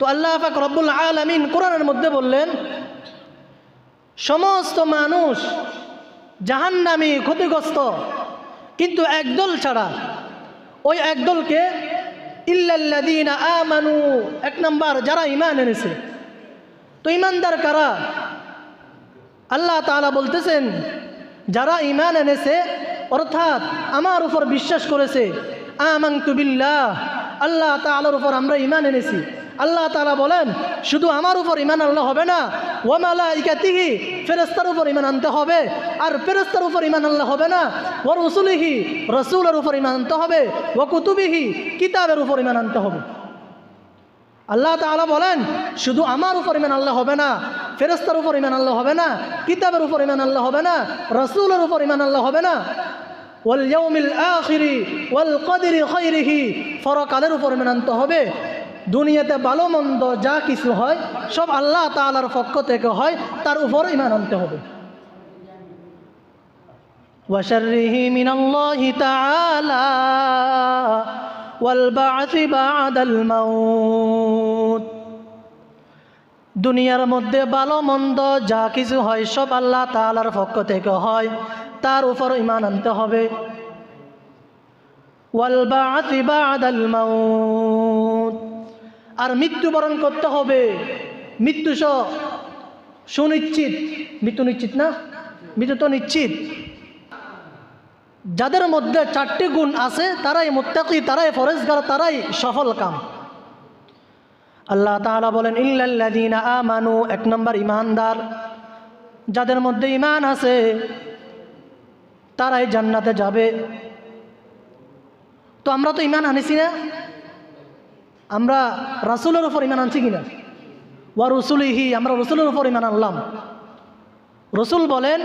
তো আল্লাহ পাক রব্বুল আলামিন কোরআনের মধ্যে বললেন, সমস্ত মানুষ জাহান্নামী, ক্ষতিগ্রস্ত, কিন্তু একদল ছাড়া। ওই একদলকে ইল্লাল্লাযীনা আমানু, এক নাম্বার যারা ঈমান এনেছে। তো ঈমানদার কারা? আল্লাহ তাআলা বলতেছেন, যারা ঈমান এনেছে অর্থাৎ আমার উপর বিশ্বাস করেছে। আমানতু বিল্লাহ, আল্লাহ তাআলার উপর আমরা ঈমান এনেছি। আল্লাহ তাআলা বলেন, শুধু আমার উপর ঈমান আনলে হবে না, ওয়া মালাইকাতিহি, ফেরেশতার উপর ঈমান আনতে হবে। আর ফেরেশতার উপর ঈমান আনলে হবে না, ওয়া রাসূলিহি, রাসূলের উপর ঈমান আনতে হবে, ওয়া কুতুবিহি, কিতাবের উপর ঈমান আনতে হবে। আল্লাহ তাআলা বলেন, শুধু আমার উপর ঈমান আনলে হবে না, ফেরেশতার উপর ঈমান আনলে হবে না, কিতাবের উপর ঈমান আনলে হবে না, রাসূলের উপর ঈমান আনলে হবে না, ওয়াল ইয়াউমিল আখিরি ওয়াল কদরি খাইরিহি, পরকালের উপর ঈমান আনতে হবে। দুনিয়াতে ভালো মন্দ যা কিছু হয় সব আল্লাহ তাআলার পক্ষ থেকে হয়, তার উপর ঈমান আনতে হবে। ওয়া শাররিহি মিনাল্লাহি তাআলা ওয়াল বা'সি বা'দাল মাউত। দুনিয়ার মধ্যে ভালো মন্দ যা কিছু হয় সব আল্লাহ তাআলার পক্ষ থেকে হয়, তার উপর ঈমান আনতে হবে। ওয়াল বা'সি বা'দাল মাউত, আর মৃত্যুবরণ করতে হবে। মৃত্যু সুনিশ্চিত, মৃত্যু নিশ্চিত না, মৃত্যু তো নিশ্চিত। যাদের মধ্যে 4টি গুণ আছে তারাই মুত্তাকি, তারাই ফরেজগার, তারাই সফল কাম। আল্লাহ তাআলা বলেন, ইল্লাল্লাযীনা আমানু, এক নম্বর ঈমানদার, যাদের মধ্যে ঈমান আছে তারাই জান্নাতে যাবে। তো আমরা তো ঈমান আনিছি না? আমরা রাসূলের উপর ঈমান আনছি কিনা? ওয়া রাসূলিহি, আমরা রাসূলের উপর ঈমান আনলাম। রাসূল বলেন,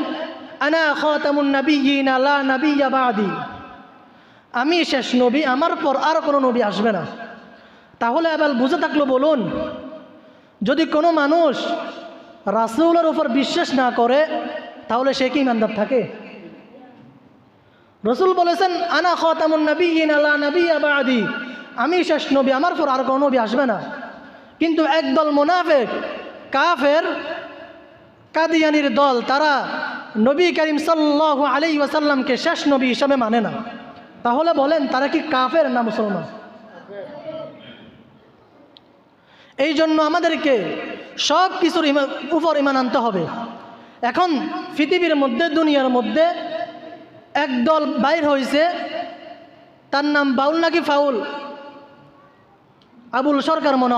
আনা খাতামুন নাবিয়্যিনা লা নাবিয়্যা বা'দি, আমি শেষ নবী, আমার পর আর কোনো নবী আসবে না। তাহলে এবার বুঝে থাকলো বলুন, যদি কোনো মানুষ রাসূলের উপর বিশ্বাস না করে তাহলে সে কি ঈমানদার থাকে? রাসূল বলেছেন, আনা খাতামুন নাবিয়্যিনা লা নাবিয়্যা বা'দি, আমি শেষ নবী, আমার পর আর কোনো নবী আসবে না। কিন্তু একদল মুনাফিক, কাফের, কাদিয়ানির দল, তারা নবী করিম সাল্লাল্লাহু আলাইহি ওয়াসাল্লামকে শেষ নবী হিসাবে মানে না। তাহলে বলেন তারা কি কাফের না মুসলমান? এই জন্য আমাদেরকে সব কিছুর উপর ঈমান আনতে হবে। এখন পৃথিবীর মধ্যে, দুনিয়ার মধ্যে একদল বাইর হয়েছে, তার নাম বাউল নাকি ফাউল, আবুল সরকার মনে হয়।